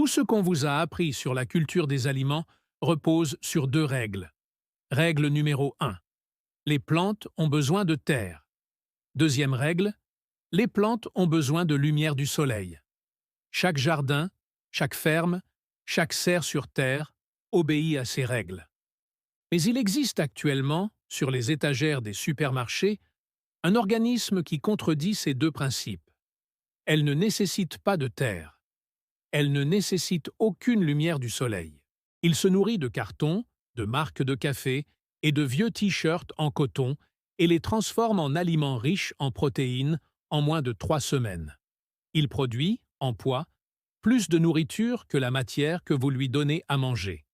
Tout ce qu'on vous a appris sur la culture des aliments repose sur deux règles. Règle numéro 1. Les plantes ont besoin de terre. Deuxième règle. Les plantes ont besoin de lumière du soleil. Chaque jardin, chaque ferme, chaque serre sur terre obéit à ces règles. Mais il existe actuellement, sur les étagères des supermarchés, un organisme qui contredit ces deux principes. Elle ne nécessite pas de terre. Elle ne nécessite aucune lumière du soleil. Il se nourrit de carton, de marques de café et de vieux t-shirts en coton et les transforme en aliments riches en protéines en moins de 3 semaines. Il produit, en poids, plus de nourriture que la matière que vous lui donnez à manger.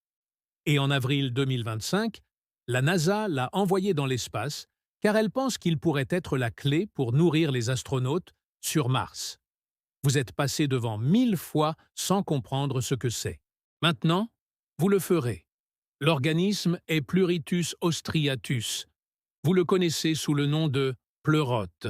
Et en avril 2025, la NASA l'a envoyé dans l'espace car elle pense qu'il pourrait être la clé pour nourrir les astronautes sur Mars. Vous êtes passé devant 1000 fois sans comprendre ce que c'est. Maintenant, vous le ferez. L'organisme est Pleurotus austriatus. Vous le connaissez sous le nom de pleurote.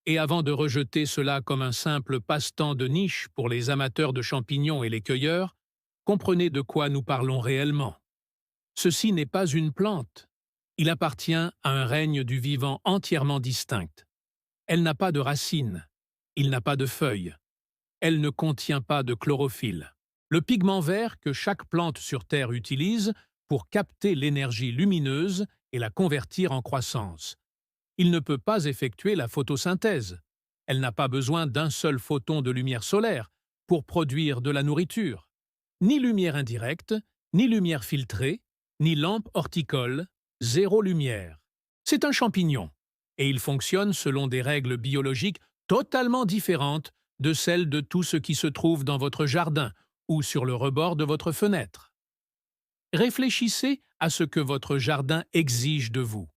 Et avant de rejeter cela comme un simple passe-temps de niche pour les amateurs de champignons et les cueilleurs, comprenez de quoi nous parlons réellement. Ceci n'est pas une plante. Il appartient à un règne du vivant entièrement distinct. Elle n'a pas de racines. Il n'a pas de feuilles. Elle ne contient pas de chlorophylle. Le pigment vert que chaque plante sur Terre utilise pour capter l'énergie lumineuse et la convertir en croissance. Il ne peut pas effectuer la photosynthèse. Elle n'a pas besoin d'un seul photon de lumière solaire pour produire de la nourriture. Ni lumière indirecte, ni lumière filtrée, ni lampe horticole, zéro lumière. C'est un champignon, et il fonctionne selon des règles biologiques totalement différentes de celles de tout ce qui se trouve dans votre jardin ou sur le rebord de votre fenêtre. Réfléchissez à ce que votre jardin exige de vous.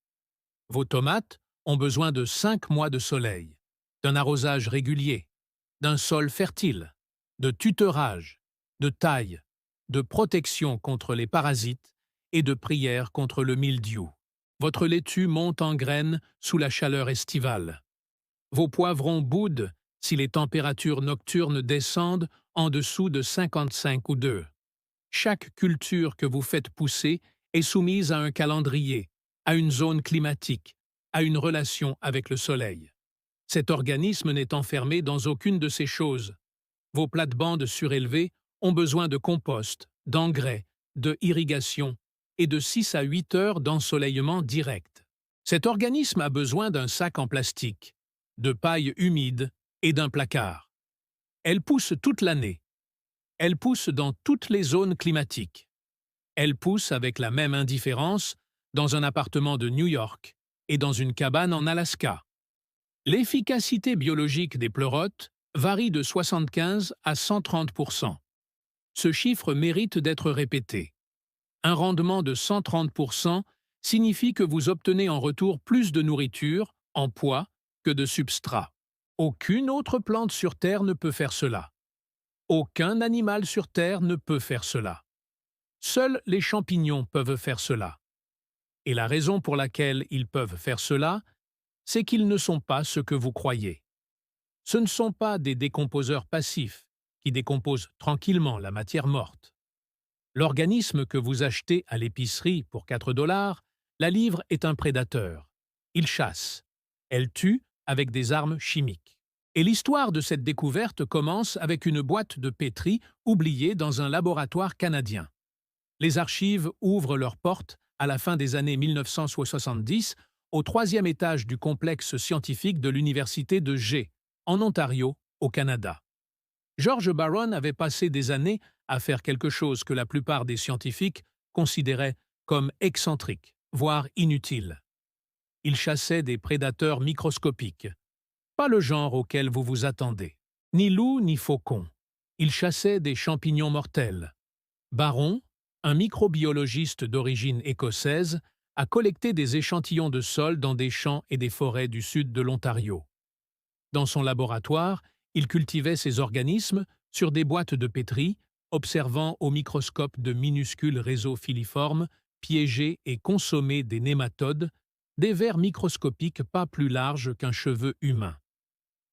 Vos tomates ont besoin de 5 mois de soleil, d'un arrosage régulier, d'un sol fertile, de tutorage, de taille, de protection contre les parasites et de prière contre le mildiou. Votre laitue monte en graines sous la chaleur estivale. Vos poivrons boudent si les températures nocturnes descendent en dessous de 55 ou 2. Chaque culture que vous faites pousser est soumise à un calendrier, à une zone climatique, à une relation avec le soleil. Cet organisme n'est enfermé dans aucune de ces choses. Vos plates-bandes surélevées ont besoin de compost, d'engrais, de irrigation et de 6 à 8 heures d'ensoleillement direct. Cet organisme a besoin d'un sac en plastique, de paille humide et d'un placard. Elle pousse toute l'année. Elle pousse dans toutes les zones climatiques. Elle pousse avec la même indifférence dans un appartement de New York et dans une cabane en Alaska. L'efficacité biologique des pleurotes varie de 75 à 130%. Ce chiffre mérite d'être répété. Un rendement de 130% signifie que vous obtenez en retour plus de nourriture, en poids, que de substrat. Aucune autre plante sur Terre ne peut faire cela. Aucun animal sur Terre ne peut faire cela. Seuls les champignons peuvent faire cela. Et la raison pour laquelle ils peuvent faire cela, c'est qu'ils ne sont pas ce que vous croyez. Ce ne sont pas des décomposeurs passifs qui décomposent tranquillement la matière morte. L'organisme que vous achetez à l'épicerie pour 4 $, la livre est un prédateur. Il chasse. Elle tue avec des armes chimiques. Et l'histoire de cette découverte commence avec une boîte de pétri oubliée dans un laboratoire canadien. Les archives ouvrent leurs portes à la fin des années 1970 au 3e étage du complexe scientifique de l'Université de G, en Ontario, au Canada. George Barron avait passé des années à faire quelque chose que la plupart des scientifiques considéraient comme excentrique, voire inutile. Il chassait des prédateurs microscopiques, pas le genre auquel vous vous attendez, ni loups ni faucons. Il chassait des champignons mortels. Barron, un microbiologiste d'origine écossaise, a collecté des échantillons de sol dans des champs et des forêts du sud de l'Ontario. Dans son laboratoire, il cultivait ces organismes sur des boîtes de pétri, observant au microscope de minuscules réseaux filiformes, piéger et consommer des nématodes, des vers microscopiques pas plus larges qu'un cheveu humain.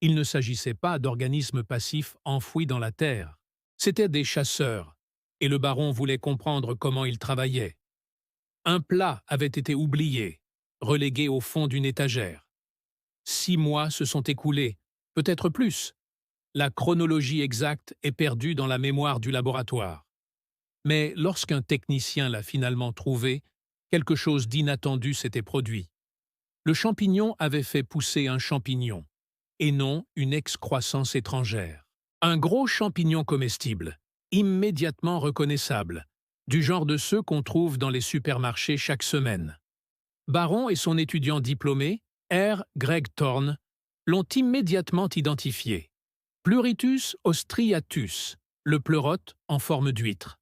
Il ne s'agissait pas d'organismes passifs enfouis dans la terre. C'étaient des chasseurs, et le baron voulait comprendre comment ils travaillaient. Un plat avait été oublié, relégué au fond d'une étagère. 6 mois se sont écoulés, peut-être plus. La chronologie exacte est perdue dans la mémoire du laboratoire. Mais lorsqu'un technicien l'a finalement trouvé, quelque chose d'inattendu s'était produit. Le champignon avait fait pousser un champignon, et non une excroissance étrangère. Un gros champignon comestible, immédiatement reconnaissable, du genre de ceux qu'on trouve dans les supermarchés chaque semaine. Baron et son étudiant diplômé, R. Greg Thorne, l'ont immédiatement identifié. Pleurytus ostriatus, le pleurote en forme d'huître.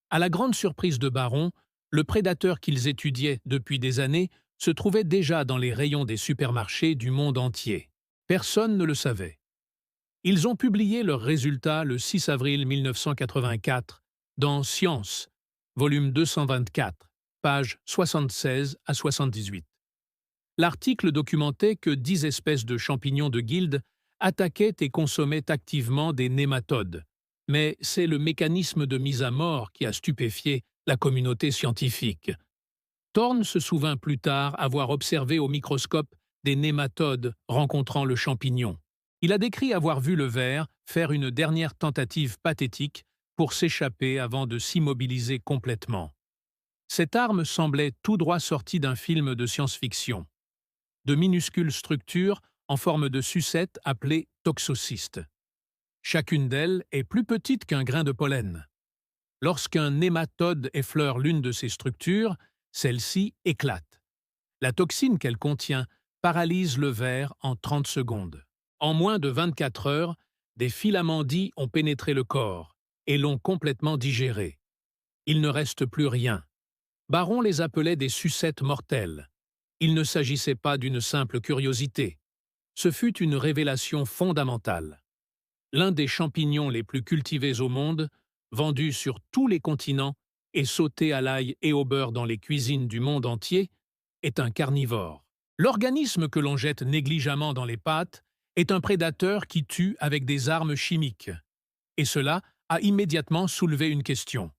À la grande surprise de Baron, le prédateur qu'ils étudiaient depuis des années se trouvait déjà dans les rayons des supermarchés du monde entier. Personne ne le savait. Ils ont publié leurs résultats le 6 avril 1984 dans Science, volume 224, pages 76 à 78. L'article documentait que 10 espèces de champignons de Guild attaquaient et consommaient activement des nématodes. Mais c'est le mécanisme de mise à mort qui a stupéfié la communauté scientifique. Thorne se souvint plus tard avoir observé au microscope des nématodes rencontrant le champignon. Il a décrit avoir vu le ver faire une dernière tentative pathétique pour s'échapper avant de s'immobiliser complètement. Cette arme semblait tout droit sortie d'un film de science-fiction. De minuscules structures en forme de sucette appelées toxocystes. Chacune d'elles est plus petite qu'un grain de pollen. Lorsqu'un nématode effleure l'une de ces structures, celle-ci éclate. La toxine qu'elle contient paralyse le ver en 30 secondes. En moins de 24 heures, des filaments dits ont pénétré le corps et l'ont complètement digéré. Il ne reste plus rien. Baron les appelait des sucettes mortelles. Il ne s'agissait pas d'une simple curiosité. Ce fut une révélation fondamentale. L'un des champignons les plus cultivés au monde, vendu sur tous les continents et sauté à l'ail et au beurre dans les cuisines du monde entier, est un carnivore. L'organisme que l'on jette négligemment dans les pâtes est un prédateur qui tue avec des armes chimiques. Et cela a immédiatement soulevé une question.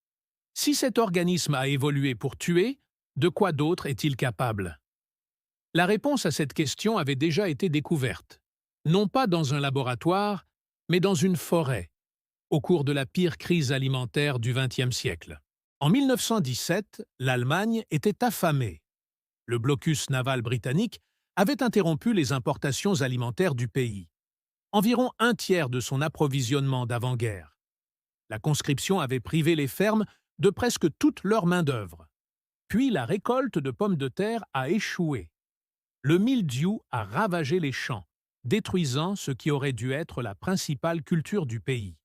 Si cet organisme a évolué pour tuer, de quoi d'autre est-il capable? La réponse à cette question avait déjà été découverte, non pas dans un laboratoire, mais dans une forêt, au cours de la pire crise alimentaire du XXe siècle. En 1917, l'Allemagne était affamée. Le blocus naval britannique avait interrompu les importations alimentaires du pays. Environ un tiers de son approvisionnement d'avant-guerre. La conscription avait privé les fermes de presque toute leur main-d'œuvre. Puis la récolte de pommes de terre a échoué. Le mildiou a ravagé les champs, détruisant ce qui aurait dû être la principale culture du pays.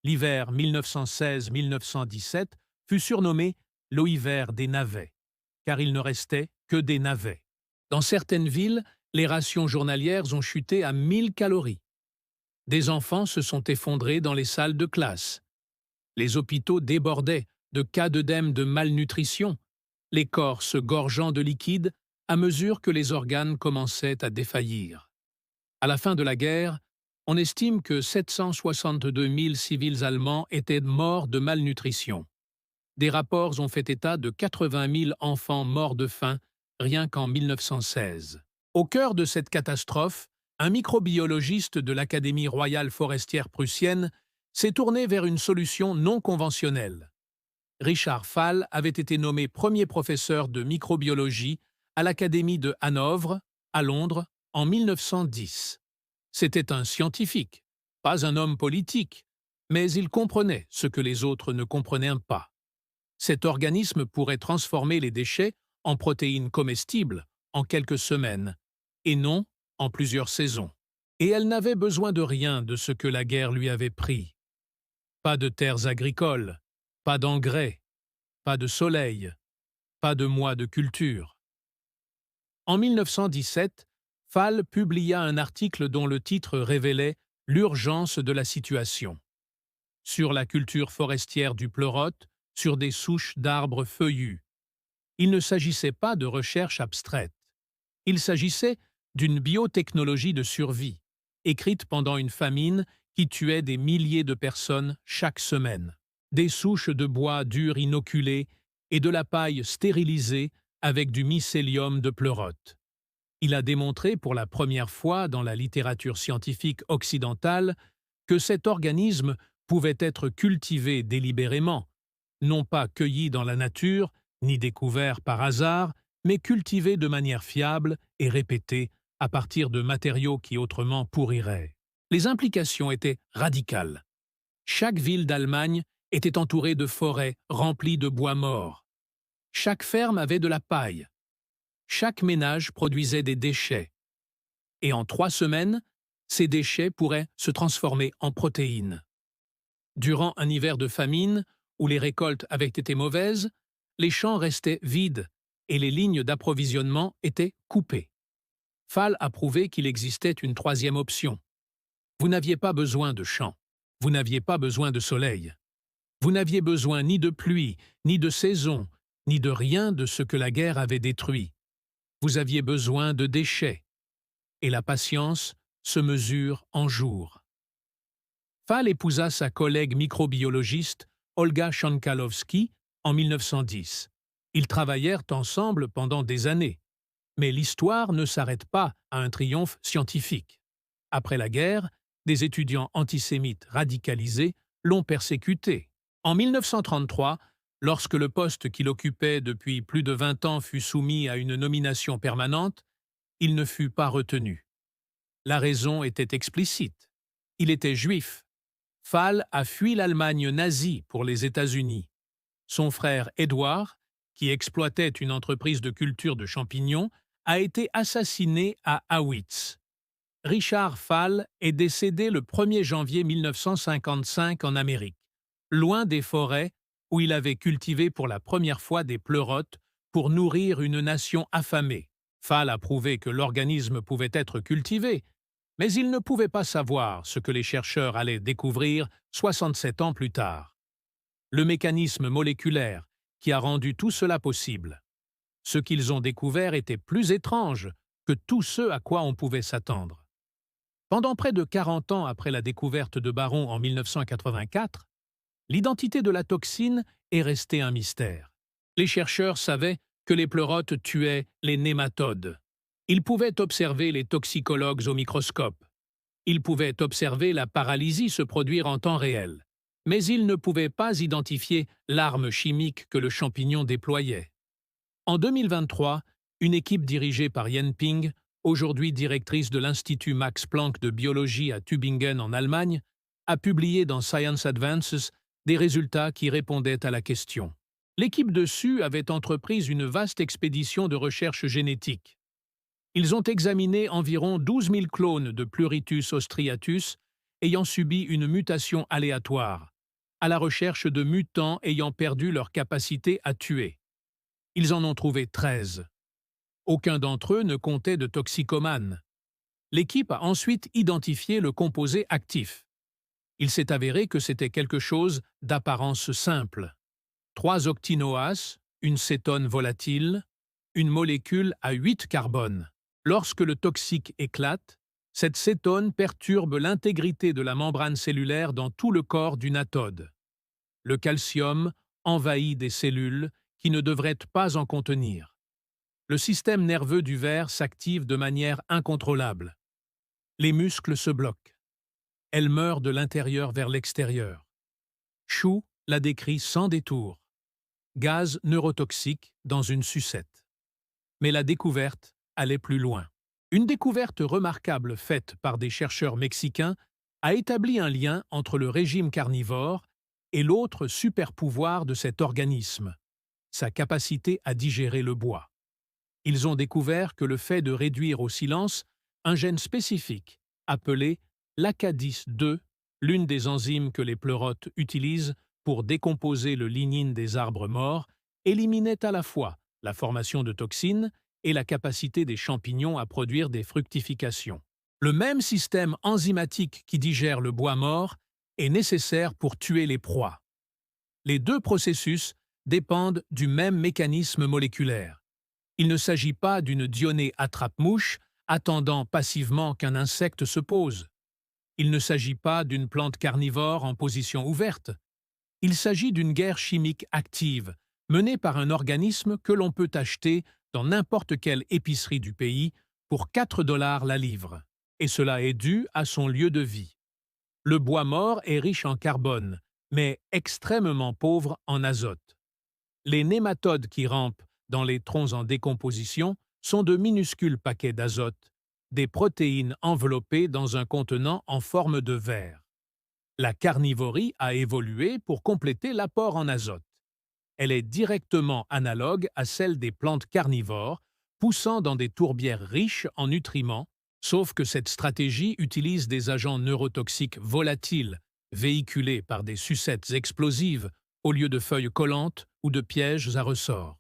L'hiver 1916-1917 fut surnommé l'hiver des navets, car il ne restait que des navets. Dans certaines villes, les rations journalières ont chuté à 1000 calories. Des enfants se sont effondrés dans les salles de classe. Les hôpitaux débordaient de cas d'œdème de malnutrition, les corps se gorgeant de liquide à mesure que les organes commençaient à défaillir. À la fin de la guerre, on estime que 762 000 civils allemands étaient morts de malnutrition. Des rapports ont fait état de 80 000 enfants morts de faim rien qu'en 1916. Au cœur de cette catastrophe, un microbiologiste de l'Académie royale forestière prussienne s'est tourné vers une solution non conventionnelle. Richard Fall avait été nommé premier professeur de microbiologie à l'Académie de Hanovre, à Londres, en 1910. C'était un scientifique, pas un homme politique, mais il comprenait ce que les autres ne comprenaient pas. Cet organisme pourrait transformer les déchets en protéines comestibles en quelques semaines, et non en plusieurs saisons. Et elle n'avait besoin de rien de ce que la guerre lui avait pris. Pas de terres agricoles, pas d'engrais, pas de soleil, pas de mois de culture. En 1917, Fall publia un article dont le titre révélait l'urgence de la situation. Sur la culture forestière du pleurote, sur des souches d'arbres feuillus. Il ne s'agissait pas de recherche abstraite. Il s'agissait d'une biotechnologie de survie, écrite pendant une famine qui tuait des milliers de personnes chaque semaine. Des souches de bois dur inoculées et de la paille stérilisée avec du mycélium de pleurote. Il a démontré pour la première fois dans la littérature scientifique occidentale que cet organisme pouvait être cultivé délibérément, non pas cueilli dans la nature, ni découvert par hasard, mais cultivé de manière fiable et répétée à partir de matériaux qui autrement pourriraient. Les implications étaient radicales. Chaque ville d'Allemagne était entourée de forêts remplies de bois mort. Chaque ferme avait de la paille. Chaque ménage produisait des déchets. Et en 3 semaines, ces déchets pourraient se transformer en protéines. Durant un hiver de famine, où les récoltes avaient été mauvaises, les champs restaient vides et les lignes d'approvisionnement étaient coupées. Fall a prouvé qu'il existait une troisième option. Vous n'aviez pas besoin de champs, vous n'aviez pas besoin de soleil. Vous n'aviez besoin ni de pluie, ni de saison, ni de rien de ce que la guerre avait détruit. Vous aviez besoin de déchets. Et la patience se mesure en jours. Fall épousa sa collègue microbiologiste Olga Shankalowski en 1910. Ils travaillèrent ensemble pendant des années. Mais l'histoire ne s'arrête pas à un triomphe scientifique. Après la guerre, des étudiants antisémites radicalisés l'ont persécuté. En 1933, lorsque le poste qu'il occupait depuis plus de 20 ans fut soumis à une nomination permanente, il ne fut pas retenu. La raison était explicite. Il était juif. Fall a fui l'Allemagne nazie pour les États-Unis. Son frère Edward, qui exploitait une entreprise de culture de champignons, a été assassiné à Auschwitz. Richard Fall est décédé le 1er janvier 1955 en Amérique, loin des forêts où il avait cultivé pour la première fois des pleurotes pour nourrir une nation affamée. Fall a prouvé que l'organisme pouvait être cultivé, mais il ne pouvait pas savoir ce que les chercheurs allaient découvrir 67 ans plus tard. Le mécanisme moléculaire qui a rendu tout cela possible. Ce qu'ils ont découvert était plus étrange que tout ce à quoi on pouvait s'attendre. Pendant près de 40 ans après la découverte de Baron en 1984, l'identité de la toxine est restée un mystère. Les chercheurs savaient que les pleurotes tuaient les nématodes. Ils pouvaient observer les toxicologues au microscope. Ils pouvaient observer la paralysie se produire en temps réel. Mais ils ne pouvaient pas identifier l'arme chimique que le champignon déployait. En 2023, une équipe dirigée par Yen Ping, aujourd'hui directrice de l'Institut Max Planck de biologie à Tübingen en Allemagne, a publié dans Science Advances des résultats qui répondaient à la question. L'équipe dessus avait entrepris une vaste expédition de recherche génétique. Ils ont examiné environ 12 000 clones de Pleurittus austriatus ayant subi une mutation aléatoire, à la recherche de mutants ayant perdu leur capacité à tuer. Ils en ont trouvé 13. Aucun d'entre eux ne comptait de toxicomane. L'équipe a ensuite identifié le composé actif. Il s'est avéré que c'était quelque chose d'apparence simple. 3 octinoas, une cétone volatile, une molécule à 8 carbones. Lorsque le toxique éclate, cette cétone perturbe l'intégrité de la membrane cellulaire dans tout le corps du natode. Le calcium envahit des cellules qui ne devraient pas en contenir. Le système nerveux du ver s'active de manière incontrôlable. Les muscles se bloquent. Elle meurt de l'intérieur vers l'extérieur. Chou la décrit sans détour. Gaz neurotoxique dans une sucette. Mais la découverte allait plus loin. Une découverte remarquable faite par des chercheurs mexicains a établi un lien entre le régime carnivore et l'autre super-pouvoir de cet organisme, sa capacité à digérer le bois. Ils ont découvert que le fait de réduire au silence un gène spécifique, appelé l'ACADIS2, l'une des enzymes que les pleurotes utilisent pour décomposer le lignine des arbres morts, éliminait à la fois la formation de toxines et la capacité des champignons à produire des fructifications. Le même système enzymatique qui digère le bois mort est nécessaire pour tuer les proies. Les deux processus dépendent du même mécanisme moléculaire. Il ne s'agit pas d'une dionée attrape-mouche attendant passivement qu'un insecte se pose. Il ne s'agit pas d'une plante carnivore en position ouverte. Il s'agit d'une guerre chimique active, menée par un organisme que l'on peut acheter dans n'importe quelle épicerie du pays pour 4 dollars la livre. Et cela est dû à son lieu de vie. Le bois mort est riche en carbone, mais extrêmement pauvre en azote. Les nématodes qui rampent dans les troncs en décomposition sont de minuscules paquets d'azote, des protéines enveloppées dans un contenant en forme de verre. La carnivorie a évolué pour compléter l'apport en azote. Elle est directement analogue à celle des plantes carnivores, poussant dans des tourbières riches en nutriments, sauf que cette stratégie utilise des agents neurotoxiques volatiles, véhiculés par des sucettes explosives, au lieu de feuilles collantes ou de pièges à ressort.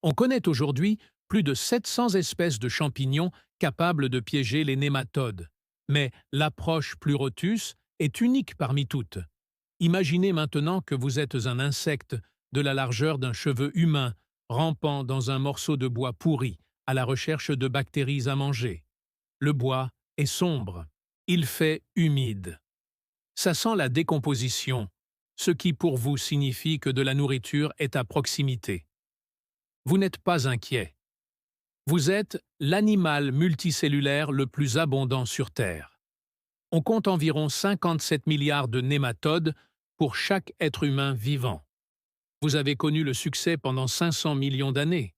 On connaît aujourd'hui plus de 700 espèces de champignons capables de piéger les nématodes, mais l'approche Pleurotus est unique parmi toutes. Imaginez maintenant que vous êtes un insecte de la largeur d'un cheveu humain, rampant dans un morceau de bois pourri, à la recherche de bactéries à manger. Le bois est sombre, il fait humide. Ça sent la décomposition, ce qui pour vous signifie que de la nourriture est à proximité. Vous n'êtes pas inquiet. Vous êtes l'animal multicellulaire le plus abondant sur Terre. On compte environ 57 milliards de nématodes pour chaque être humain vivant. Vous avez connu le succès pendant 500 millions d'années.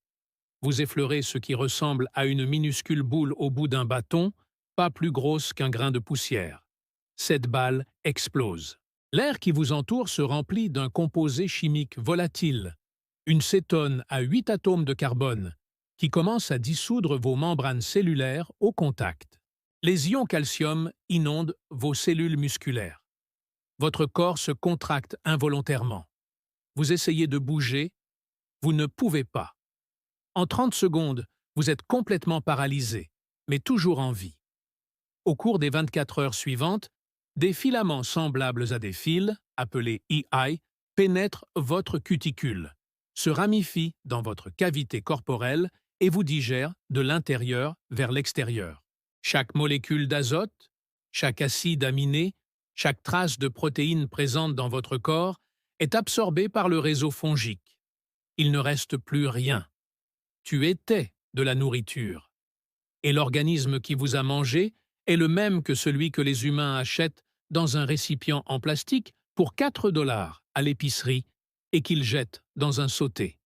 Vous effleurez ce qui ressemble à une minuscule boule au bout d'un bâton, pas plus grosse qu'un grain de poussière. Cette balle explose. L'air qui vous entoure se remplit d'un composé chimique volatile, une cétone à 8 atomes de carbone, qui commence à dissoudre vos membranes cellulaires au contact. Les ions calcium inondent vos cellules musculaires. Votre corps se contracte involontairement. Vous essayez de bouger, vous ne pouvez pas. En 30 secondes, vous êtes complètement paralysé, mais toujours en vie. Au cours des 24 heures suivantes, des filaments semblables à des fils, appelés EI, pénètrent votre cuticule, se ramifient dans votre cavité corporelle et vous digèrent de l'intérieur vers l'extérieur. Chaque molécule d'azote, chaque acide aminé, chaque trace de protéines présente dans votre corps est absorbée par le réseau fongique. Il ne reste plus rien. Tu étais de la nourriture. Et l'organisme qui vous a mangé est le même que celui que les humains achètent dans un récipient en plastique pour 4 dollars à l'épicerie et qu'ils jettent dans un sauté.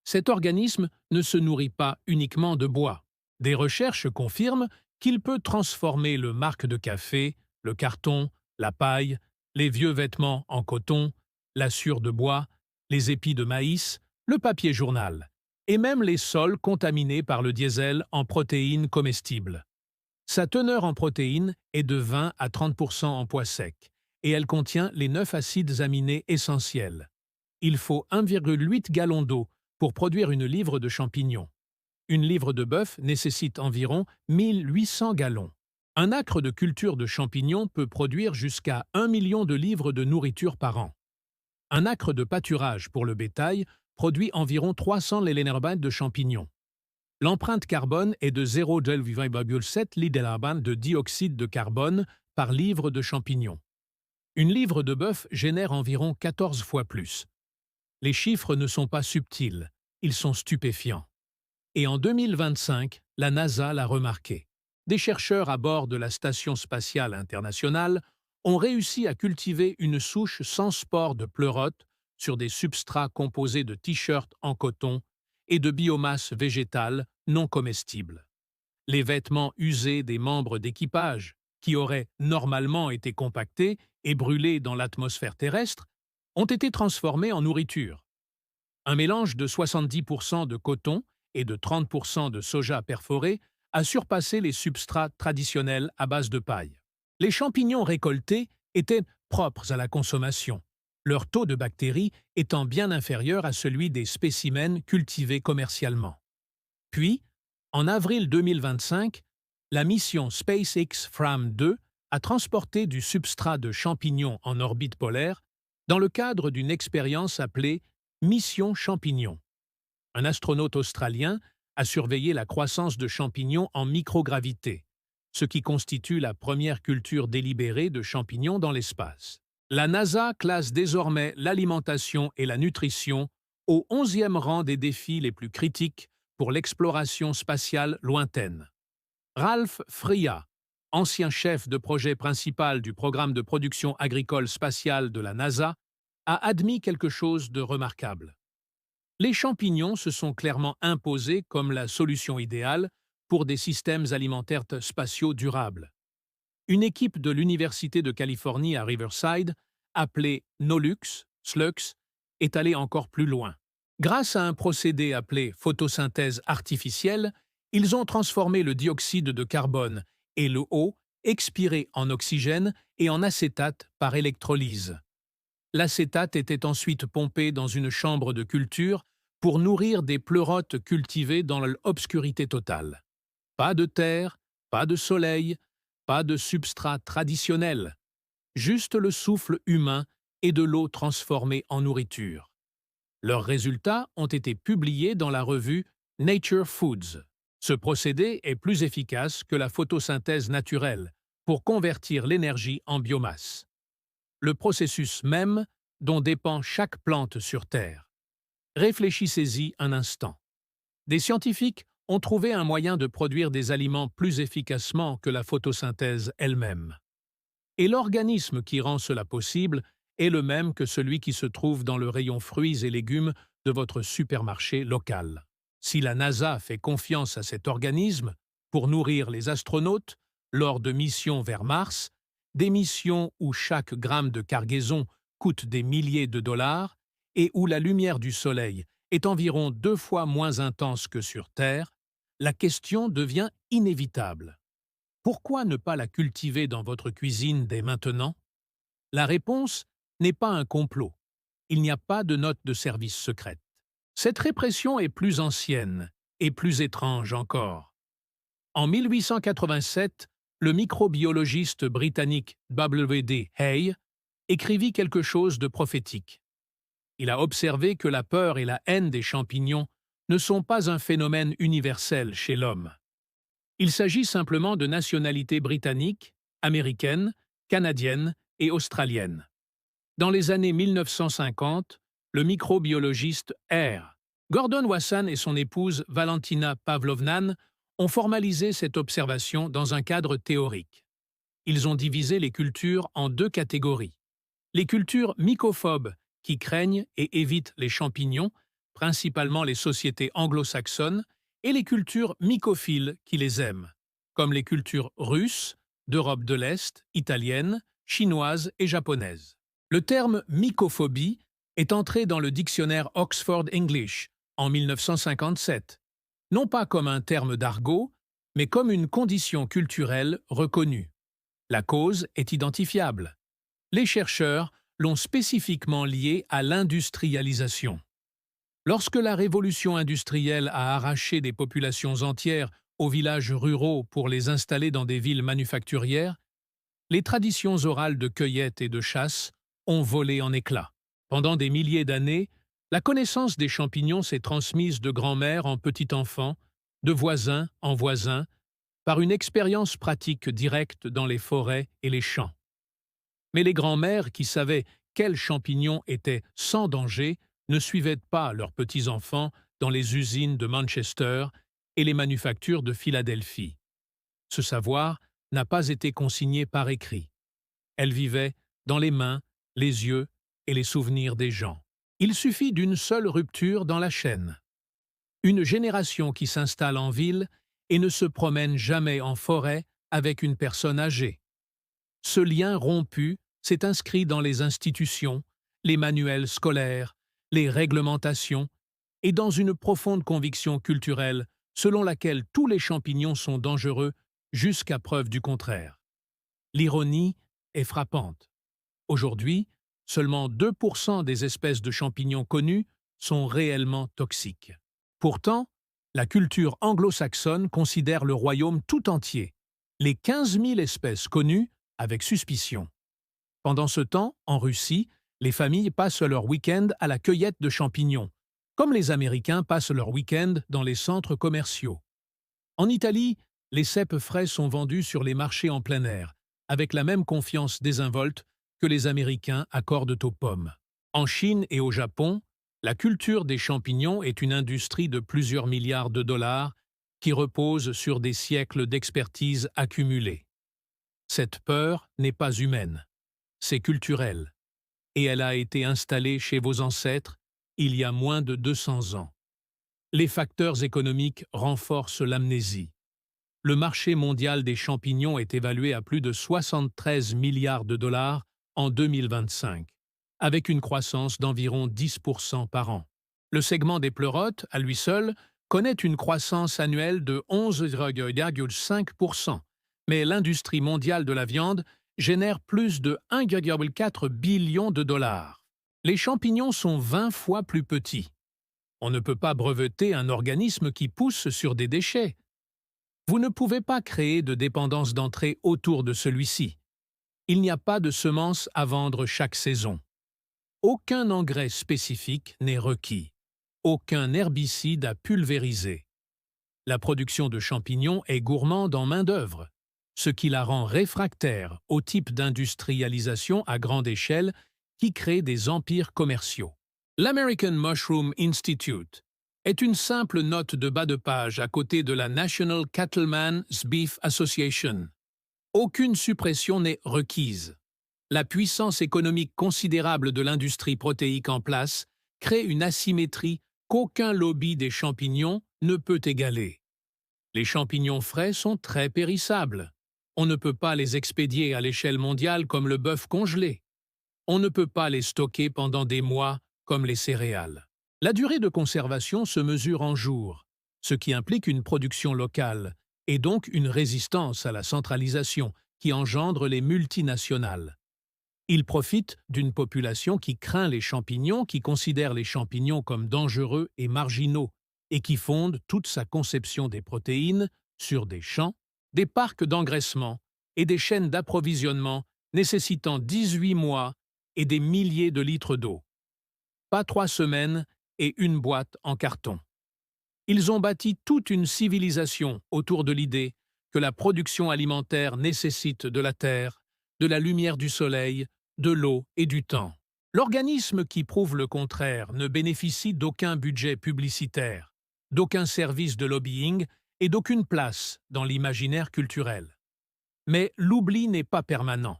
Cet organisme ne se nourrit pas uniquement de bois. Des recherches confirment qu'il peut transformer le marc de café, le carton, la paille, les vieux vêtements en coton, la sciure de bois, les épis de maïs, le papier journal, et même les sols contaminés par le diesel en protéines comestibles. Sa teneur en protéines est de 20 à 30% en poids sec, et elle contient les 9 acides aminés essentiels. Il faut 1,8 gallon d'eau pour produire une livre de champignons. Une livre de bœuf nécessite environ 1800 gallons. Un acre de culture de champignons peut produire jusqu'à 1 million de livres de nourriture par an. Un acre de pâturage pour le bétail produit environ 300 lélénerbanes de champignons. L'empreinte carbone est de 0,7 litres de dioxyde de carbone par livre de champignons. Une livre de bœuf génère environ 14 fois plus. Les chiffres ne sont pas subtils, ils sont stupéfiants. Et en 2025, la NASA l'a remarqué. Des chercheurs à bord de la Station spatiale internationale ont réussi à cultiver une souche sans spores de pleurote sur des substrats composés de t-shirts en coton et de biomasse végétale non comestible. Les vêtements usés des membres d'équipage, qui auraient normalement été compactés et brûlés dans l'atmosphère terrestre, ont été transformés en nourriture. Un mélange de 70% de coton et de 30% de soja perforé a surpassé les substrats traditionnels à base de paille. Les champignons récoltés étaient propres à la consommation, leur taux de bactéries étant bien inférieur à celui des spécimens cultivés commercialement. Puis, en avril 2025, la mission SpaceX Fram 2 a transporté du substrat de champignons en orbite polaire dans le cadre d'une expérience appelée Mission Champignon. Un astronaute australien a surveillé la croissance de champignons en microgravité, ce qui constitue la première culture délibérée de champignons dans l'espace. La NASA classe désormais l'alimentation et la nutrition au 11e rang des défis les plus critiques pour l'exploration spatiale lointaine. Ralph Fria, ancien chef de projet principal du programme de production agricole spatiale de la NASA, a admis quelque chose de remarquable. Les champignons se sont clairement imposés comme la solution idéale pour des systèmes alimentaires spatiaux durables. Une équipe de l'Université de Californie à Riverside, appelée Nolux, SLUX, est allée encore plus loin. Grâce à un procédé appelé photosynthèse artificielle, ils ont transformé le dioxyde de carbone et le eau expiré en oxygène et en acétate par électrolyse. L'acétate était ensuite pompé dans une chambre de culture pour nourrir des pleurotes cultivées dans l'obscurité totale. Pas de terre, pas de soleil, pas de substrat traditionnel, juste le souffle humain et de l'eau transformée en nourriture. Leurs résultats ont été publiés dans la revue Nature Foods. Ce procédé est plus efficace que la photosynthèse naturelle pour convertir l'énergie en biomasse. Le processus même dont dépend chaque plante sur Terre. Réfléchissez-y un instant. Des scientifiques ont trouvé un moyen de produire des aliments plus efficacement que la photosynthèse elle-même. Et l'organisme qui rend cela possible est le même que celui qui se trouve dans le rayon fruits et légumes de votre supermarché local. Si la NASA fait confiance à cet organisme pour nourrir les astronautes lors de missions vers Mars, des missions où chaque gramme de cargaison coûte des milliers de dollars et où la lumière du Soleil est environ 2 fois moins intense que sur Terre, la question devient inévitable. Pourquoi ne pas la cultiver dans votre cuisine dès maintenant? La réponse n'est pas un complot. Il n'y a pas de note de service secrète. Cette répression est plus ancienne et plus étrange encore. En 1887, le microbiologiste britannique W.D. Hay écrivit quelque chose de prophétique. Il a observé que la peur et la haine des champignons ne sont pas un phénomène universel chez l'homme. Il s'agit simplement de nationalités britanniques, américaines, canadiennes et australiennes. Dans les années 1950, le microbiologiste R. Gordon Wasson et son épouse Valentina Pavlovnan ont formalisé cette observation dans un cadre théorique. Ils ont divisé les cultures en 2 catégories. Les cultures mycophobes, qui craignent et évitent les champignons, principalement les sociétés anglo-saxonnes, et les cultures mycophiles qui les aiment, comme les cultures russes, d'Europe de l'Est, italiennes, chinoises et japonaises. Le terme mycophobie est entré dans le dictionnaire Oxford English en 1957, non pas comme un terme d'argot, mais comme une condition culturelle reconnue. La cause est identifiable. Les chercheurs l'ont spécifiquement liée à l'industrialisation. Lorsque la révolution industrielle a arraché des populations entières aux villages ruraux pour les installer dans des villes manufacturières, les traditions orales de cueillette et de chasse ont volé en éclats. Pendant des milliers d'années, la connaissance des champignons s'est transmise de grand-mère en petit-enfant, de voisin en voisin, par une expérience pratique directe dans les forêts et les champs. Mais les grands-mères qui savaient quels champignons étaient sans danger ne suivaient pas leurs petits-enfants dans les usines de Manchester et les manufactures de Philadelphie. Ce savoir n'a pas été consigné par écrit. Elle vivait dans les mains, les yeux et les souvenirs des gens. Il suffit d'une seule rupture dans la chaîne. Une génération qui s'installe en ville et ne se promène jamais en forêt avec une personne âgée. Ce lien rompu s'est inscrit dans les institutions, les manuels scolaires, les réglementations et dans une profonde conviction culturelle selon laquelle tous les champignons sont dangereux jusqu'à preuve du contraire. L'ironie est frappante. Aujourd'hui, seulement 2% des espèces de champignons connues sont réellement toxiques. Pourtant, la culture anglo-saxonne considère le royaume tout entier, les 15 000 espèces connues, avec suspicion. Pendant ce temps, en Russie, les familles passent leur week-end à la cueillette de champignons, comme les Américains passent leur week-end dans les centres commerciaux. En Italie, Les cèpes frais sont vendus sur les marchés en plein air, avec la même confiance désinvolte que les Américains accordent aux pommes. En Chine et au Japon, la culture des champignons est une industrie de plusieurs milliards de dollars qui repose sur des siècles d'expertise accumulée. Cette peur n'est pas humaine, c'est culturel, et elle a été installée chez vos ancêtres il y a moins de 200 ans. Les facteurs économiques renforcent l'amnésie. Le marché mondial des champignons est évalué à plus de 73 milliards de dollars en 2025, avec une croissance d'environ 10% par an. Le segment des pleurotes, à lui seul, connaît une croissance annuelle de 11,5%, mais l'industrie mondiale de la viande génère plus de 1,4 billion de dollars. Les champignons sont 20 fois plus petits. On ne peut pas breveter un organisme qui pousse sur des déchets. Vous ne pouvez pas créer de dépendance d'entrée autour de celui-ci. Il n'y a pas de semences à vendre chaque saison. Aucun engrais spécifique n'est requis. Aucun herbicide à pulvériser. La production de champignons est gourmande en main-d'œuvre, ce qui la rend réfractaire au type d'industrialisation à grande échelle qui crée des empires commerciaux. L'American Mushroom Institute est une simple note de bas de page à côté de la National Cattlemen's Beef Association. Aucune suppression n'est requise. La puissance économique considérable de l'industrie protéique en place crée une asymétrie qu'aucun lobby des champignons ne peut égaler. Les champignons frais sont très périssables. On ne peut pas les expédier à l'échelle mondiale comme le bœuf congelé. On ne peut pas les stocker pendant des mois comme les céréales. La durée de conservation se mesure en jours, ce qui implique une production locale et donc une résistance à la centralisation qui engendre les multinationales. Il profite d'une population qui craint les champignons, qui considère les champignons comme dangereux et marginaux, et qui fonde toute sa conception des protéines sur des champs, des parcs d'engraissement et des chaînes d'approvisionnement nécessitant 18 mois et des milliers de litres d'eau. Pas 3 semaines et une boîte en carton. Ils ont bâti toute une civilisation autour de l'idée que la production alimentaire nécessite de la terre, de la lumière du soleil, de l'eau et du temps. L'organisme qui prouve le contraire ne bénéficie d'aucun budget publicitaire, d'aucun service de lobbying et d'aucune place dans l'imaginaire culturel. Mais l'oubli n'est pas permanent.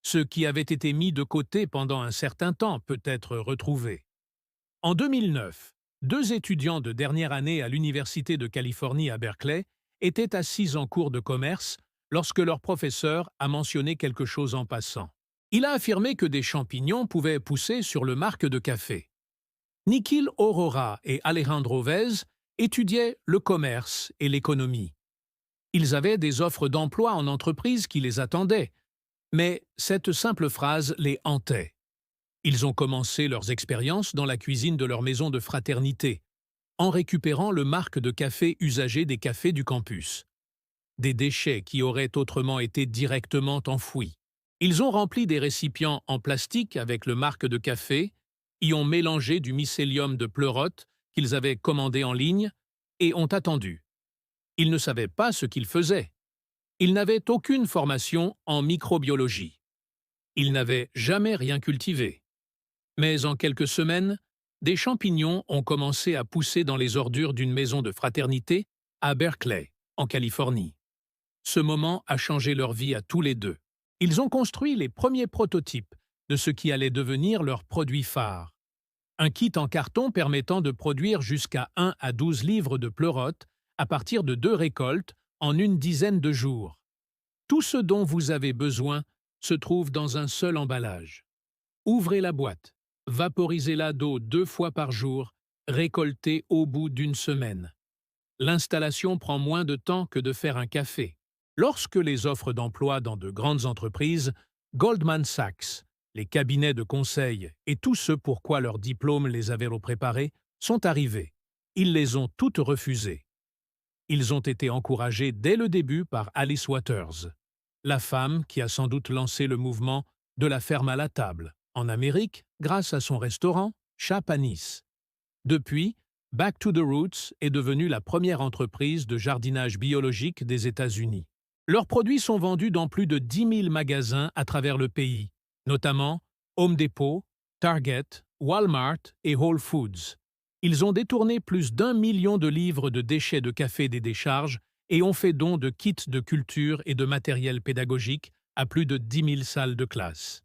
Ce qui avait été mis de côté pendant un certain temps peut être retrouvé. En 2009, 2 étudiants de dernière année à l'Université de Californie à Berkeley étaient assis en cours de commerce lorsque leur professeur a mentionné quelque chose en passant. Il a affirmé que des champignons pouvaient pousser sur le marc de café. Nikhil Aurora et Alejandro Vez étudiaient le commerce et l'économie. Ils avaient des offres d'emploi en entreprise qui les attendaient, mais cette simple phrase les hantait. Ils ont commencé leurs expériences dans la cuisine de leur maison de fraternité, en récupérant le marc de café usagé des cafés du campus. Des déchets qui auraient autrement été directement enfouis. Ils ont rempli des récipients en plastique avec le marc de café, y ont mélangé du mycélium de pleurote qu'ils avaient commandé en ligne et ont attendu. Ils ne savaient pas ce qu'ils faisaient. Ils n'avaient aucune formation en microbiologie. Ils n'avaient jamais rien cultivé. Mais en quelques semaines, des champignons ont commencé à pousser dans les ordures d'une maison de fraternité à Berkeley, en Californie. Ce moment a changé leur vie à tous les deux. Ils ont construit les premiers prototypes de ce qui allait devenir leur produit phare. Un kit en carton permettant de produire jusqu'à 1 à 12 livres de pleurote à partir de 2 récoltes en une dizaine de jours. Tout ce dont vous avez besoin se trouve dans un seul emballage. Ouvrez la boîte, vaporisez-la d'eau 2 fois par jour, récoltez au bout d'une semaine. L'installation prend moins de temps que de faire un café. Lorsque les offres d'emploi dans de grandes entreprises, Goldman Sachs, les cabinets de conseil et tous ceux pour quoi leurs diplômes les avaient préparés sont arrivés, ils les ont toutes refusées. Ils ont été encouragés dès le début par Alice Waters, la femme qui a sans doute lancé le mouvement de la ferme à la table, en Amérique, grâce à son restaurant Chat Panis. Depuis, Back to the Roots est devenue la première entreprise de jardinage biologique des États-Unis. Leurs produits sont vendus dans plus de 10 000 magasins à travers le pays, notamment Home Depot, Target, Walmart et Whole Foods. Ils ont détourné plus d'1 million de livres de déchets de café des décharges et ont fait don de kits de culture et de matériel pédagogique à plus de 10 000 salles de classe.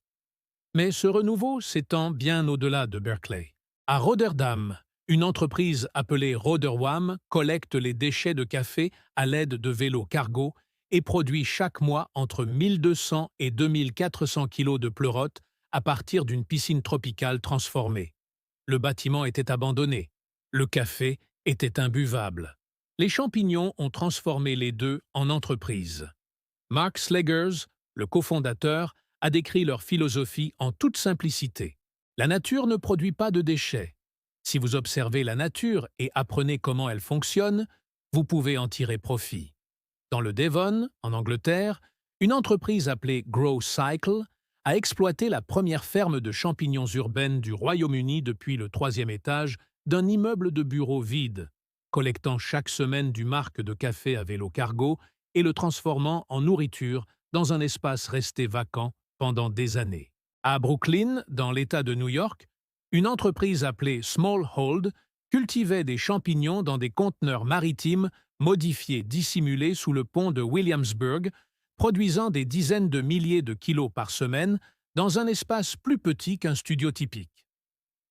Mais ce renouveau s'étend bien au-delà de Berkeley. À Rotterdam, une entreprise appelée Roderwam collecte les déchets de café à l'aide de vélos cargo et produit chaque mois entre 1200 et 2400 kilos de pleurotes à partir d'une piscine tropicale transformée. Le bâtiment était abandonné. Le café était imbuvable. Les champignons ont transformé les deux en entreprise. Mark Slegers, le cofondateur, a décrit leur philosophie en toute simplicité. La nature ne produit pas de déchets. Si vous observez la nature et apprenez comment elle fonctionne, vous pouvez en tirer profit. Dans le Devon, en Angleterre, une entreprise appelée Grow Cycle a exploité la première ferme de champignons urbaine du Royaume-Uni depuis le 3e étage d'un immeuble de bureaux vide, collectant chaque semaine du marc de café à vélo cargo et le transformant en nourriture dans un espace resté vacant pendant des années. À Brooklyn, dans l'État de New York, une entreprise appelée Smallhold cultivait des champignons dans des conteneurs maritimes modifiés dissimulés sous le pont de Williamsburg, produisant des dizaines de milliers de kilos par semaine dans un espace plus petit qu'un studio typique.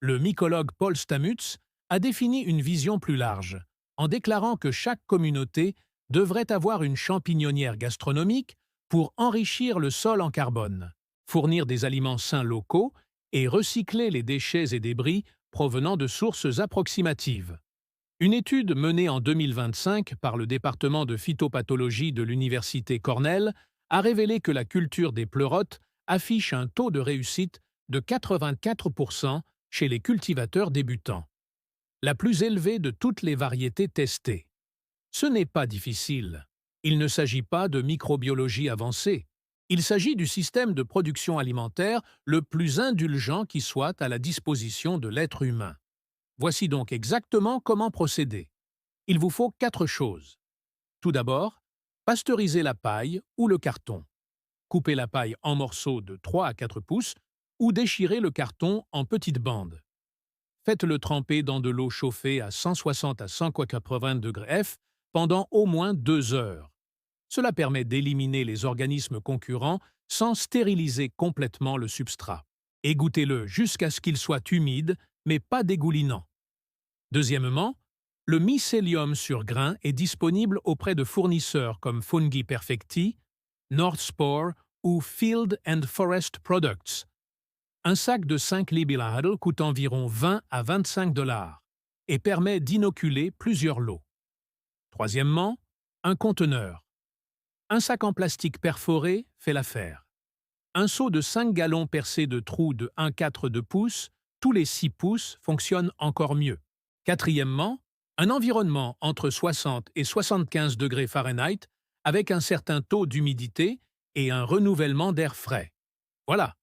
Le mycologue Paul Stamets a défini une vision plus large, en déclarant que chaque communauté devrait avoir une champignonnière gastronomique pour enrichir le sol en carbone, fournir des aliments sains locaux et recycler les déchets et débris provenant de sources approximatives. Une étude menée en 2025 par le département de phytopathologie de l'Université Cornell a révélé que la culture des pleurotes affiche un taux de réussite de 84% chez les cultivateurs débutants, la plus élevée de toutes les variétés testées. Ce n'est pas difficile. Il ne s'agit pas de microbiologie avancée. Il s'agit du système de production alimentaire le plus indulgent qui soit à la disposition de l'être humain. Voici donc exactement comment procéder. Il vous faut 4 choses. Tout d'abord, pasteuriser la paille ou le carton. Coupez la paille en morceaux de 3 à 4 pouces ou déchirez le carton en petites bandes. Faites-le tremper dans de l'eau chauffée à 160 à 180 degrés F pendant au moins 2 heures. Cela permet d'éliminer les organismes concurrents sans stériliser complètement le substrat. Égouttez-le jusqu'à ce qu'il soit humide, mais pas dégoulinant. Deuxièmement, le mycélium sur grains est disponible auprès de fournisseurs comme Fungi Perfecti, Northspore ou Field and Forest Products. Un sac de 5 libellades coûte environ 20 à 25 $ et permet d'inoculer plusieurs lots. Troisièmement, un conteneur. Un sac en plastique perforé fait l'affaire. Un seau de 5 gallons percé de trous de 1/4 de pouce, tous les 6 pouces, fonctionne encore mieux. Quatrièmement, un environnement entre 60 et 75 degrés Fahrenheit avec un certain taux d'humidité et un renouvellement d'air frais. Voilà.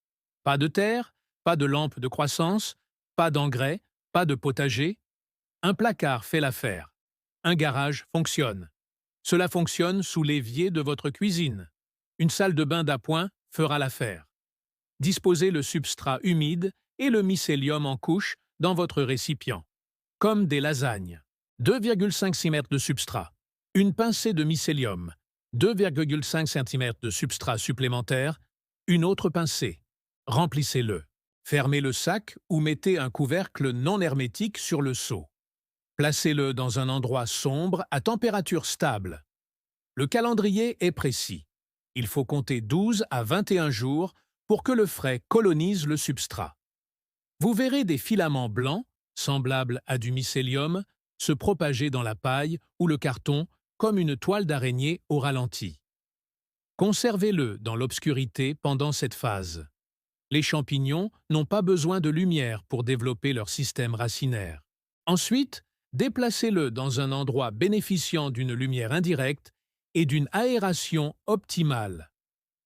Pas de terre, pas de lampe de croissance, pas d'engrais, pas de potager. Un placard fait l'affaire. Un garage fonctionne. Cela fonctionne sous l'évier de votre cuisine. Une salle de bain d'appoint fera l'affaire. Disposez le substrat humide et le mycélium en couche dans votre récipient. Comme des lasagnes. 2,5 cm de substrat. Une pincée de mycélium. 2,5 cm de substrat supplémentaire. Une autre pincée. Remplissez-le. Fermez le sac ou mettez un couvercle non hermétique sur le seau. Placez-le dans un endroit sombre à température stable. Le calendrier est précis. Il faut compter 12 à 21 jours pour que le frais colonise le substrat. Vous verrez des filaments blancs, semblables à du mycélium, se propager dans la paille ou le carton comme une toile d'araignée au ralenti. Conservez-le dans l'obscurité pendant cette phase. Les champignons n'ont pas besoin de lumière pour développer leur système racinaire. Ensuite, déplacez-le dans un endroit bénéficiant d'une lumière indirecte et d'une aération optimale.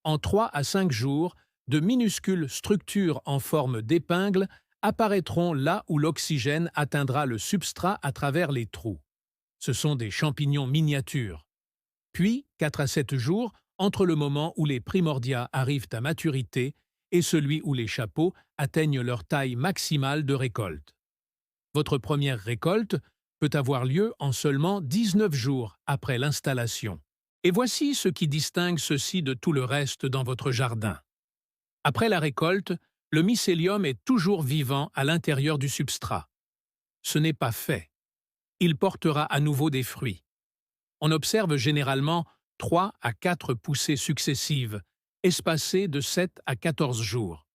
En 3 à 5 jours, de minuscules structures en forme d'épingle apparaîtront là où l'oxygène atteindra le substrat à travers les trous. Ce sont des champignons miniatures. Puis, 4 à 7 jours, entre le moment où les primordia arrivent à maturité et celui où les chapeaux atteignent leur taille maximale de récolte. Votre première récolte peut avoir lieu en seulement 19 jours après l'installation. Et voici ce qui distingue ceci de tout le reste dans votre jardin. Après la récolte, le mycélium est toujours vivant à l'intérieur du substrat. Ce n'est pas fait. Il portera à nouveau des fruits. On observe généralement 3 à 4 poussées successives, espacées de 7 à 14 jours.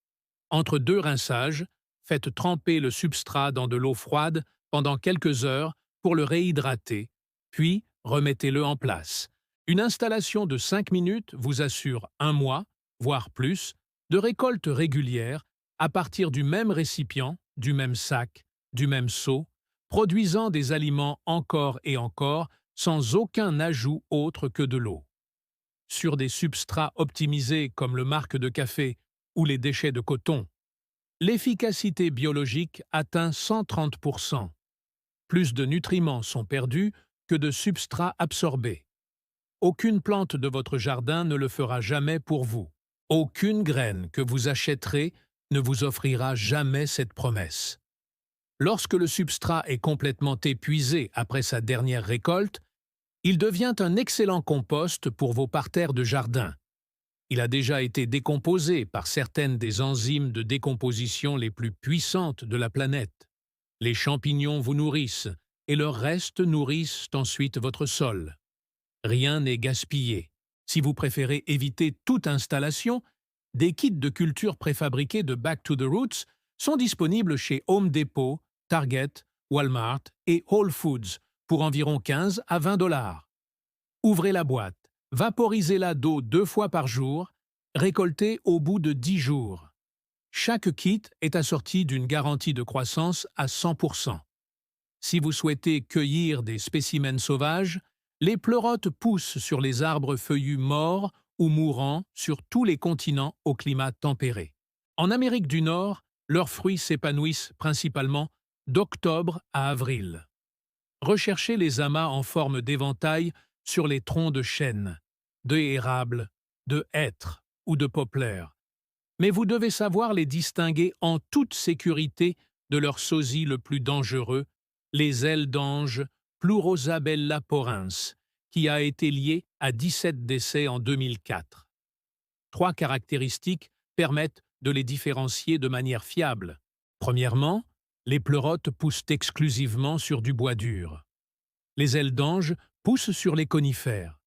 Entre 2 rinçages, faites tremper le substrat dans de l'eau froide pendant quelques heures pour le réhydrater, puis remettez-le en place. Une installation de 5 minutes vous assure 1 mois, voire plus, de récolte régulière à partir du même récipient, du même sac, du même seau, produisant des aliments encore et encore sans aucun ajout autre que de l'eau. Sur des substrats optimisés comme le marc de café ou les déchets de coton, l'efficacité biologique atteint 130%. Plus de nutriments sont perdus que de substrats absorbés. Aucune plante de votre jardin ne le fera jamais pour vous. Aucune graine que vous achèterez ne vous offrira jamais cette promesse. Lorsque le substrat est complètement épuisé après sa dernière récolte, il devient un excellent compost pour vos parterres de jardin. Il a déjà été décomposé par certaines des enzymes de décomposition les plus puissantes de la planète. Les champignons vous nourrissent et leurs restes nourrissent ensuite votre sol. Rien n'est gaspillé. Si vous préférez éviter toute installation, des kits de culture préfabriqués de Back to the Roots sont disponibles chez Home Depot, Target, Walmart et Whole Foods pour environ 15 à 20 $. Ouvrez la boîte, vaporisez-la d'eau 2 fois par jour, récoltez au bout de 10 jours. Chaque kit est assorti d'une garantie de croissance à 100%. Si vous souhaitez cueillir des spécimens sauvages, les pleurotes poussent sur les arbres feuillus morts ou mourants sur tous les continents au climat tempéré. En Amérique du Nord, leurs fruits s'épanouissent principalement d'octobre à avril. Recherchez les amas en forme d'éventail sur les troncs de chêne, de érable, de hêtre ou de poplar. Mais vous devez savoir les distinguer en toute sécurité de leur sosie le plus dangereux, les ailes d'ange Plurosabella porins, qui a été lié à 17 décès en 2004. 3 caractéristiques permettent de les différencier de manière fiable. Premièrement, les pleurotes poussent exclusivement sur du bois dur. Les ailes d'ange poussent sur les conifères.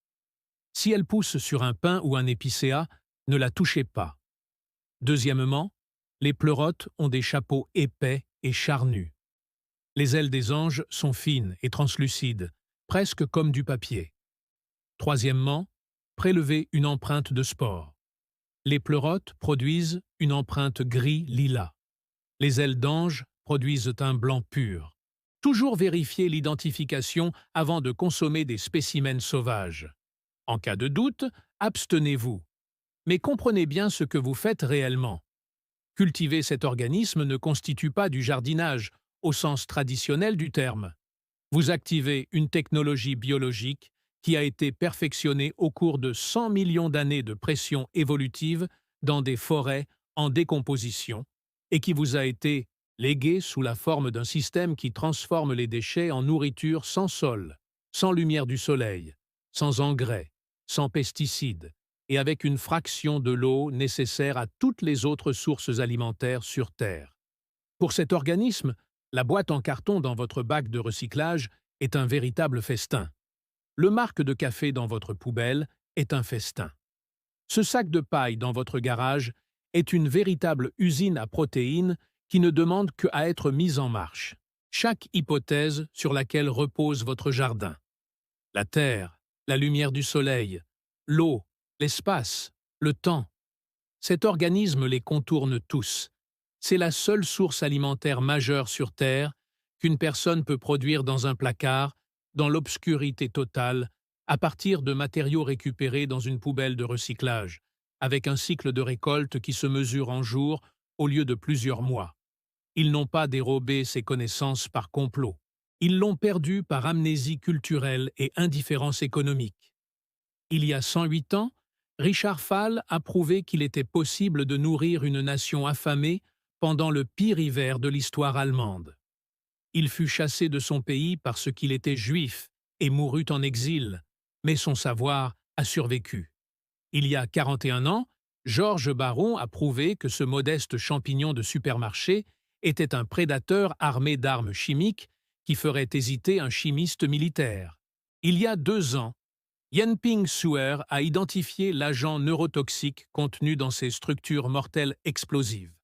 Si elles poussent sur un pin ou un épicéa, ne la touchez pas. Deuxièmement, les pleurotes ont des chapeaux épais et charnus. Les ailes des anges sont fines et translucides, presque comme du papier. Troisièmement, prélevez une empreinte de spore. Les pleurotes produisent une empreinte gris-lilas. Les ailes d'ange produisent un blanc pur. Toujours vérifier l'identification avant de consommer des spécimens sauvages. En cas de doute, abstenez-vous. Mais comprenez bien ce que vous faites réellement. Cultiver cet organisme ne constitue pas du jardinage, au sens traditionnel du terme. Vous activez une technologie biologique qui a été perfectionnée au cours de 100 millions d'années de pression évolutive dans des forêts en décomposition et qui vous a été léguée sous la forme d'un système qui transforme les déchets en nourriture sans sol, sans lumière du soleil, sans engrais, sans pesticides et avec une fraction de l'eau nécessaire à toutes les autres sources alimentaires sur Terre. Pour cet organisme, la boîte en carton dans votre bac de recyclage est un véritable festin. Le marc de café dans votre poubelle est un festin. Ce sac de paille dans votre garage est une véritable usine à protéines qui ne demande qu'à être mise en marche. Chaque hypothèse sur laquelle repose votre jardin. La terre, la lumière du soleil, l'eau, l'espace, le temps. Cet organisme les contourne tous. C'est la seule source alimentaire majeure sur Terre qu'une personne peut produire dans un placard, dans l'obscurité totale, à partir de matériaux récupérés dans une poubelle de recyclage, avec un cycle de récolte qui se mesure en jours au lieu de plusieurs mois. Ils n'ont pas dérobé ces connaissances par complot. Ils l'ont perdu par amnésie culturelle et indifférence économique. Il y a 108 ans, Richard Fall a prouvé qu'il était possible de nourrir une nation affamée pendant le pire hiver de l'histoire allemande. Il fut chassé de son pays parce qu'il était juif et mourut en exil, mais son savoir a survécu. Il y a 41 ans, Georges Baron a prouvé que ce modeste champignon de supermarché était un prédateur armé d'armes chimiques qui ferait hésiter un chimiste militaire. Il y a 2 ans, Yanping Suer a identifié l'agent neurotoxique contenu dans ces structures mortelles explosives.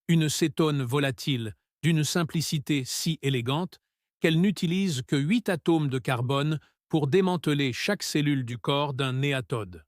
Une cétone volatile d'une simplicité si élégante qu'elle n'utilise que 8 atomes de carbone pour démanteler chaque cellule du corps d'un néatode.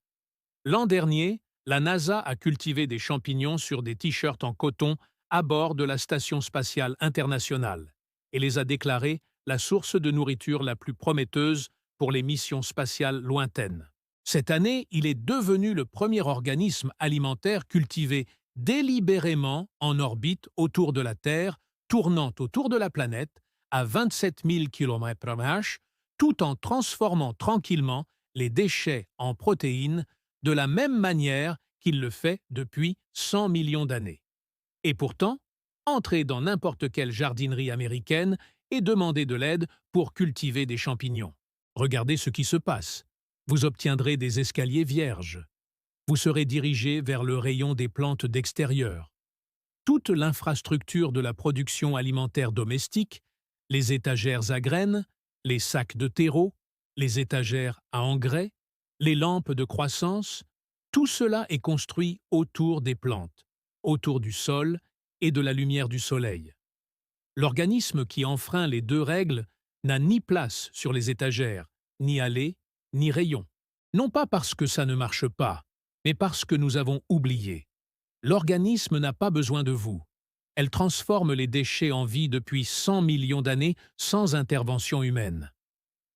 L'an dernier, la NASA a cultivé des champignons sur des t-shirts en coton à bord de la Station spatiale internationale et les a déclarés la source de nourriture la plus prometteuse pour les missions spatiales lointaines. Cette année, il est devenu le premier organisme alimentaire cultivé délibérément en orbite autour de la Terre, tournant autour de la planète à 27 000 km/h, tout en transformant tranquillement les déchets en protéines de la même manière qu'il le fait depuis 100 millions d'années. Et pourtant, entrez dans n'importe quelle jardinerie américaine et demandez de l'aide pour cultiver des champignons. Regardez ce qui se passe. Vous obtiendrez des escaliers vierges. Vous serez dirigé vers le rayon des plantes d'extérieur. Toute l'infrastructure de la production alimentaire domestique, les étagères à graines, les sacs de terreau, les étagères à engrais, les lampes de croissance, tout cela est construit autour des plantes, autour du sol et de la lumière du soleil. L'organisme qui enfreint les 2 règles n'a ni place sur les étagères, ni allée, ni rayon. Non pas parce que ça ne marche pas, mais parce que nous avons oublié. L'organisme n'a pas besoin de vous. Elle transforme les déchets en vie depuis 100 millions d'années sans intervention humaine.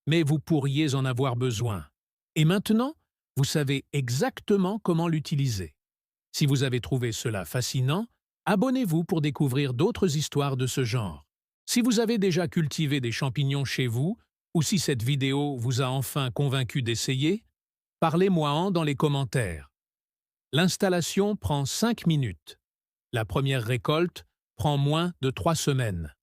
Mais vous pourriez en avoir besoin. Et maintenant, vous savez exactement comment l'utiliser. Si vous avez trouvé cela fascinant, abonnez-vous pour découvrir d'autres histoires de ce genre. Si vous avez déjà cultivé des champignons chez vous, ou si cette vidéo vous a enfin convaincu d'essayer, parlez-moi-en dans les commentaires. L'installation prend 5 minutes. La première récolte prend moins de 3 semaines.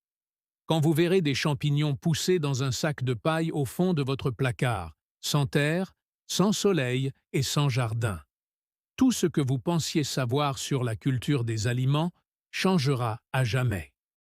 Quand vous verrez des champignons pousser dans un sac de paille au fond de votre placard, sans terre, sans soleil et sans jardin, tout ce que vous pensiez savoir sur la culture des aliments changera à jamais.